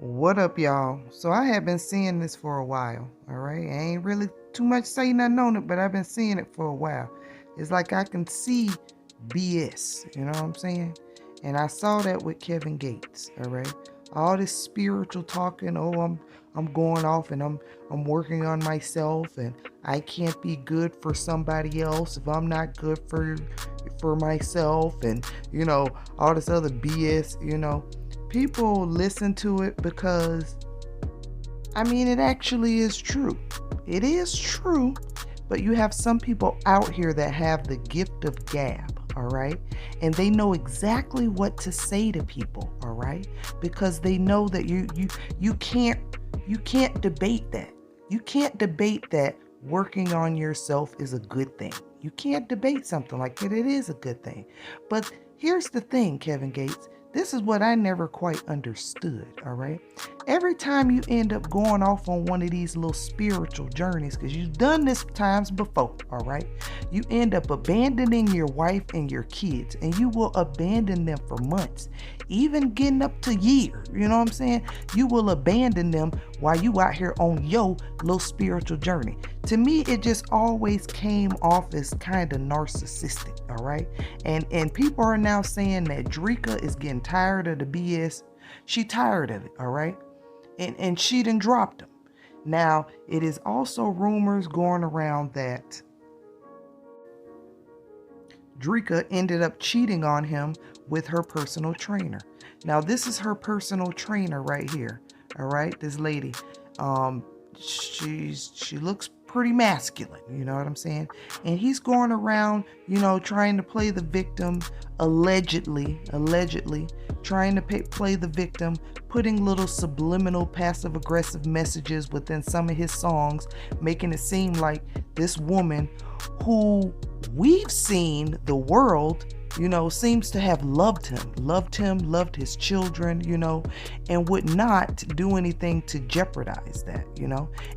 What up, y'all? So I have been seeing this for a while, all right? I ain't really too much say nothing on it, but I've been seeing it for a while. It's like I can see BS, you know what I'm saying? And I saw that with Kevin Gates, all right? All this spiritual talking, oh, I'm going off and I'm working on myself and I can't be good for somebody else if I'm not good for myself and all this other BS. People listen to it because, it actually is true. It is true, but you have some people out here that have the gift of gab, all right? And they know exactly what to say to people, all right? Because they know that you can't debate that. You can't debate that working on yourself is a good thing. You can't debate something like that. It is a good thing. But here's the thing, Kevin Gates. This is what I never quite understood, all right? Every time you end up going off on one of these little spiritual journeys, because you've done this times before, all right? You end up abandoning your wife and your kids, and you will abandon them for months, even getting up to years, you know what I'm saying? You will abandon them while you out here on your little spiritual journey. To me, it just always came off as kind of narcissistic, all right? And people are now saying that Dreka is getting tired of the BS. She tired of it, all right? And she done dropped him. Now, it is also rumors going around that Dreka ended up cheating on him with her personal trainer. Now, this is her personal trainer right here, all right? This lady, she looks pretty masculine, you know what I'm saying? And he's going around, trying to play the victim, allegedly trying to play the victim, putting little subliminal passive aggressive messages within some of his songs, making it seem like this woman who we've seen the world seems to have loved loved his children, and would not do anything to jeopardize that,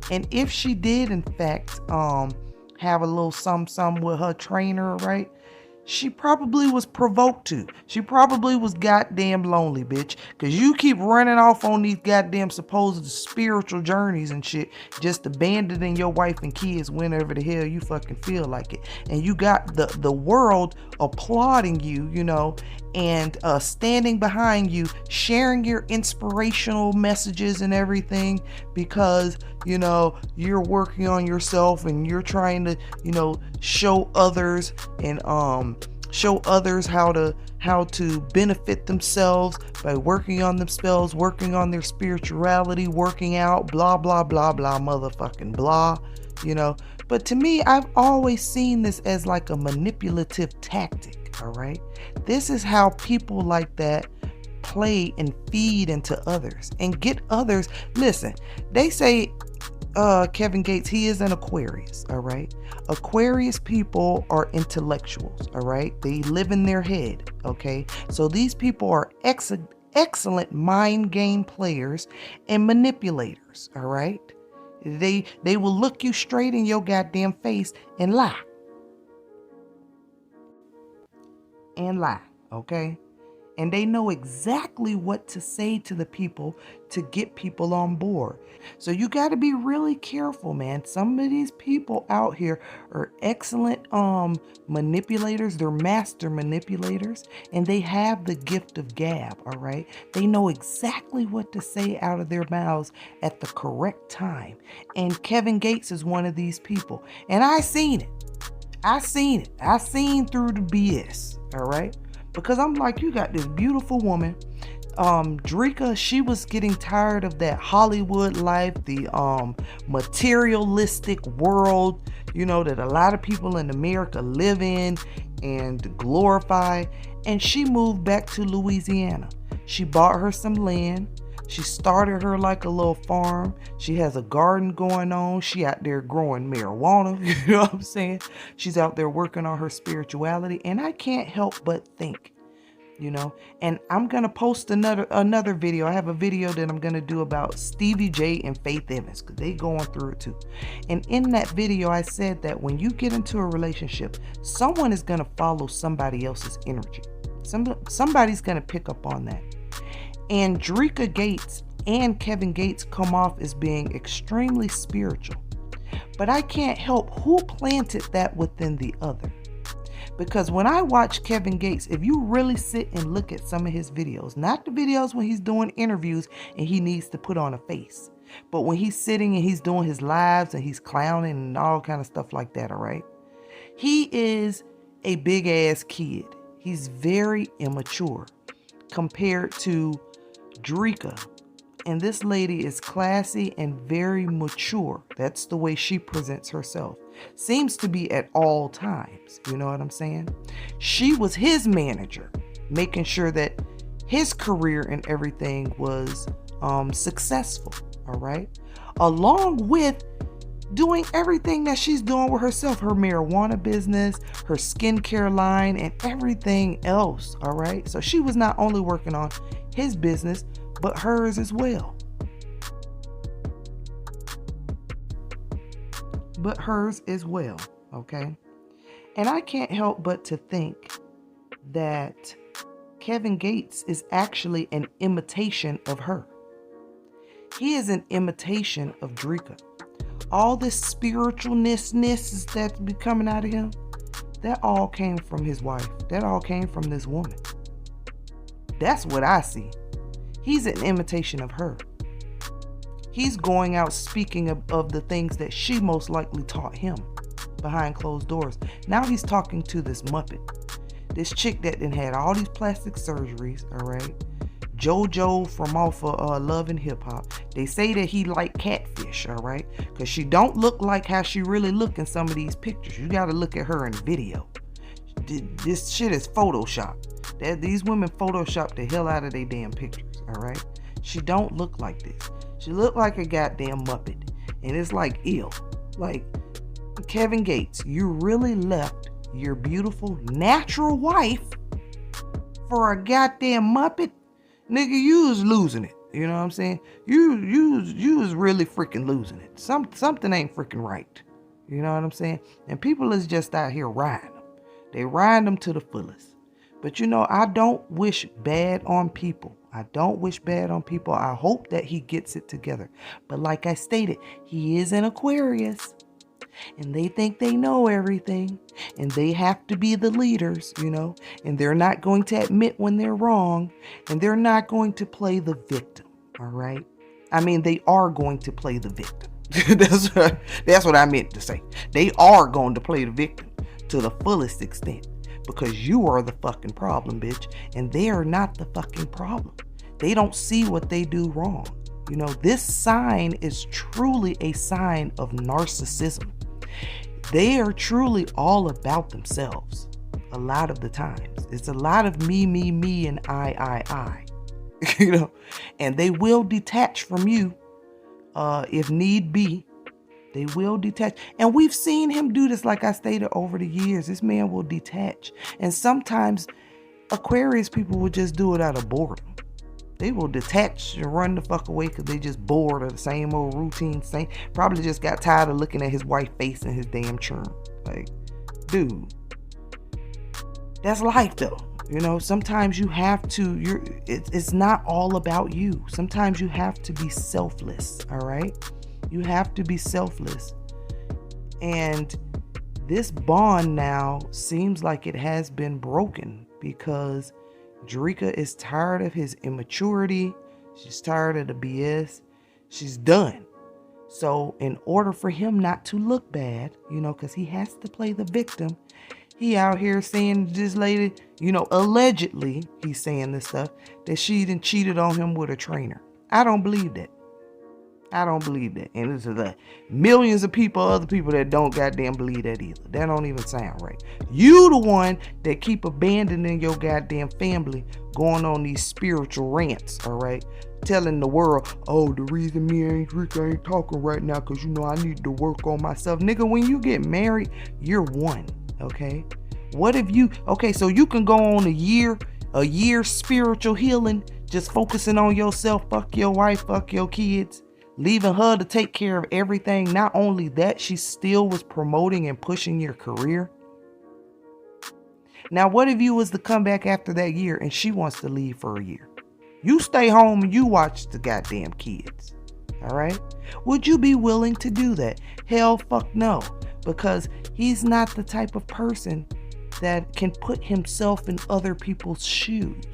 And if she did, in fact, have a little some with her trainer, right? She probably was provoked to. She probably was goddamn lonely, bitch. Because you keep running off on these goddamn supposed spiritual journeys and shit, just abandoning your wife and kids whenever the hell you fucking feel like it. And you got the world applauding you, and standing behind you, sharing your inspirational messages and everything because, you're working on yourself and you're trying to, show others and show others how to benefit themselves by working on themselves, working on their spirituality, working out, blah blah blah blah motherfucking blah, But to me, I've always seen this as like a manipulative tactic, all right? This is how people like that play and feed into others and get others. Listen, they say Kevin Gates, he is an Aquarius, all right? Aquarius people are intellectuals, all right? They live in their head, okay? So these people are excellent mind game players and manipulators, all right? They will look you straight in your goddamn face and lie. Okay? And they know exactly what to say to the people to get people on board. So you got to be really careful, man. Some of these people out here are excellent manipulators. They're master manipulators, and they have the gift of gab, all right? They know exactly what to say out of their mouths at the correct time. And Kevin Gates is one of these people. And I seen it. I seen through the BS, all right? Because I'm like, you got this beautiful woman, Dreka. She was getting tired of that Hollywood life, the materialistic world, that a lot of people in America live in and glorify. And she moved back to Louisiana. She bought her some land. She started her like a little farm. She has a garden going on. She out there growing marijuana. You know what I'm saying? She's out there working on her spirituality. And I can't help but think, and I'm going to post another video. I have a video that I'm going to do about Stevie J and Faith Evans because they going through it too. And in that video, I said that when you get into a relationship, someone is going to follow somebody else's energy. Somebody's going to pick up on that. And Dreka Gates and Kevin Gates come off as being extremely spiritual. But I can't help who planted that within the other. Because when I watch Kevin Gates, if you really sit and look at some of his videos, not the videos when he's doing interviews and he needs to put on a face, but when he's sitting and he's doing his lives and he's clowning and all kind of stuff like that, all right? He is a big ass kid. He's very immature compared to Dreka. And this lady is classy and very mature. That's the way she presents herself. Seems to be at all times. You know what I'm saying? She was his manager, making sure that his career and everything was successful. All right. Along with doing everything that she's doing with herself, her marijuana business, her skincare line, and everything else. All right. So she was not only working on his business, but hers as well. But hers as well, okay? And I can't help but to think that Kevin Gates is actually an imitation of her. He is an imitation of Dreka. All this spiritualness that's be coming out of him, that all came from his wife. That all came from this woman. That's what I see. He's an imitation of her. He's going out speaking of the things that she most likely taught him behind closed doors. Now he's talking to this Muppet. This chick that then had all these plastic surgeries, all right? JoJo from off of Love and Hip Hop. They say that he like catfish, all right? Because she don't look like how she really look in some of these pictures. You got to look at her in video. This shit is Photoshop. These women Photoshop the hell out of their damn pictures, all right? She don't look like this. She look like a goddamn Muppet. And it's like, ew. Like, Kevin Gates, you really left your beautiful natural wife for a goddamn Muppet? Nigga, you was losing it. You know what I'm saying? You was really freaking losing it. Something ain't freaking right. You know what I'm saying? And people is just out here riding them. They ride them to the fullest. But you know, I don't wish bad on people. I don't wish bad on people. I hope that he gets it together. But like I stated, he is an Aquarius. And they think they know everything. And they have to be the leaders, you know. And they're not going to admit when they're wrong. And they're not going to play the victim. All right? I mean, they are going to play the victim. That's what I meant to say. They are going to play the victim to the fullest extent. Because you are the fucking problem, bitch. And they are not the fucking problem. They don't see what they do wrong. You know, this sign is truly a sign of narcissism. They are truly all about themselves. A lot of the times. It's a lot of me, and I. You know, and they will detach from you if need be. They will detach. And we've seen him do this, like I stated, over the years. This man will detach. And sometimes Aquarius people will just do it out of boredom. They will detach and run the fuck away because they just bored of the same old routine. Probably just got tired of looking at his wife's face and his damn churn. Like, dude, that's life though. You know, sometimes you have to, it's not all about you. Sometimes you have to be selfless, all right? You have to be selfless. And this bond now seems like it has been broken because Dreka is tired of his immaturity. She's tired of the BS. She's done. So in order for him not to look bad, you know, because he has to play the victim, he out here saying this lady, you know, allegedly, he's saying this stuff, that she done cheated on him with a trainer. I don't believe that. I don't believe that. And there's like millions of people, other people that don't goddamn believe that either. That don't even sound right. You the one that keep abandoning your goddamn family, going on these spiritual rants, all right? Telling the world, oh, the reason me and Dreka ain't talking right now because, you know, I need to work on myself. Nigga, when you get married, you're one, okay? What if you, okay, so you can go on a year spiritual healing, just focusing on yourself, fuck your wife, fuck your kids, leaving her to take care of everything. Not only that, she still was promoting and pushing your career. Now, what if you was to come back after that year and she wants to leave for a year? You stay home and you watch the goddamn kids. All right? Would you be willing to do that? Hell fuck no. Because he's not the type of person that can put himself in other people's shoes.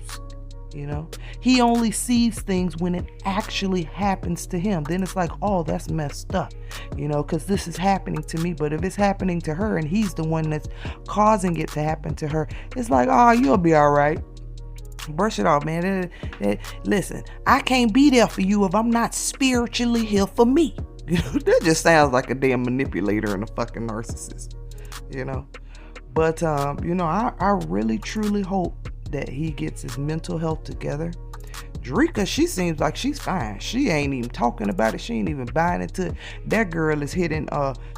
You know, he only sees things when it actually happens to him. Then it's like, oh, that's messed up, you know, because this is happening to me. But if it's happening to her and he's the one that's causing it to happen to her, it's like, oh, you'll be all right. Brush it off, man. Listen, I can't be there for you if I'm not spiritually here for me. You know, that just sounds like a damn manipulator and a fucking narcissist, you know. But, you know, I really, truly hope that he gets his mental health together. Dreka, she seems like she's fine. She ain't even talking about it. She ain't even buying into it. That girl is hitting,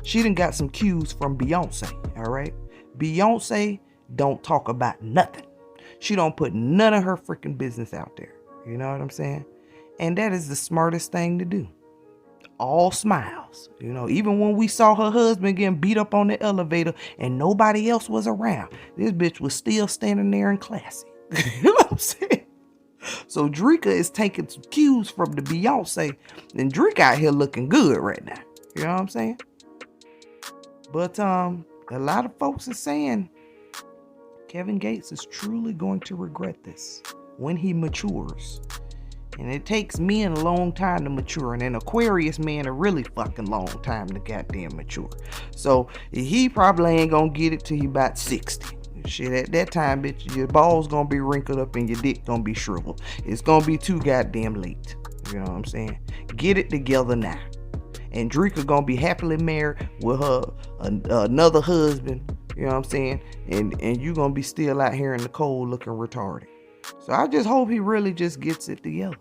she done got some cues from Beyonce, all right? Beyonce don't talk about nothing. She don't put none of her freaking business out there. You know what I'm saying? And that is the smartest thing to do. All smiles. You know, even when we saw her husband getting beat up on the elevator and nobody else was around, this bitch was still standing there and classy. You know what I'm saying? So Dreka is taking some cues from the Beyonce, and Dreka out here looking good right now. You know what I'm saying? But a lot of folks are saying Kevin Gates is truly going to regret this when he matures. And it takes men a long time to mature. And an Aquarius man a really fucking long time to goddamn mature. So he probably ain't gonna get it till he about 60. Shit, at that time, bitch, your balls gonna be wrinkled up and your dick gonna be shriveled. It's gonna be too goddamn late. You know what I'm saying? Get it together now. And Dreka gonna be happily married with her another husband. You know what I'm saying? And you gonna be still out here in the cold looking retarded. So I just hope he really just gets it together.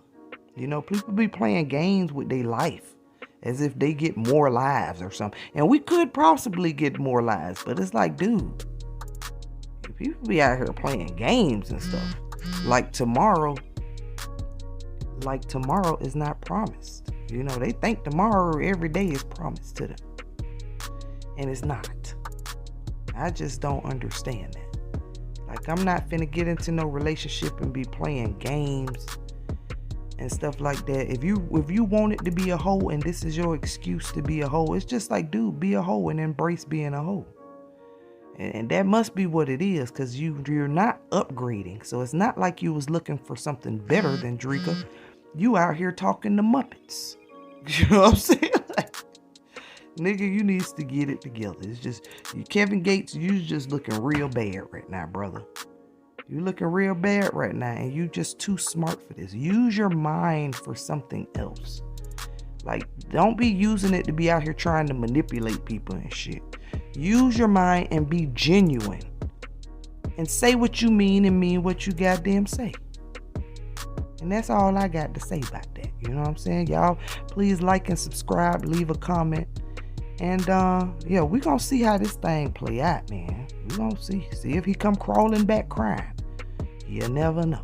You know, people be playing games with their life as if they get more lives or something. And we could possibly get more lives, but it's like, dude, people be out here playing games and stuff. Like tomorrow is not promised. You know, they think tomorrow every day is promised to them. And it's not. I just don't understand that. Like, I'm not finna get into no relationship and be playing games and stuff like that. If you want it to be a hoe and this is your excuse to be a hoe, it's just like, dude, be a hoe and embrace being a hoe. And that must be what it is, because you're not upgrading. So it's not like you was looking for something better than Dreka. You out here talking to Muppets. You know what I'm saying? Like, nigga, you needs to get it together. It's just, Kevin Gates, you just looking real bad right now, brother. You looking real bad right now, and you just too smart for this. Use your mind for something else. Like, don't be using it to be out here trying to manipulate people and shit. Use your mind and be genuine. And say what you mean and mean what you goddamn say. And that's all I got to say about that. You know what I'm saying? Y'all, please like and subscribe. Leave a comment. And, yeah, we gonna see how this thing play out, man. We gonna see if he come crawling back crying. You never know.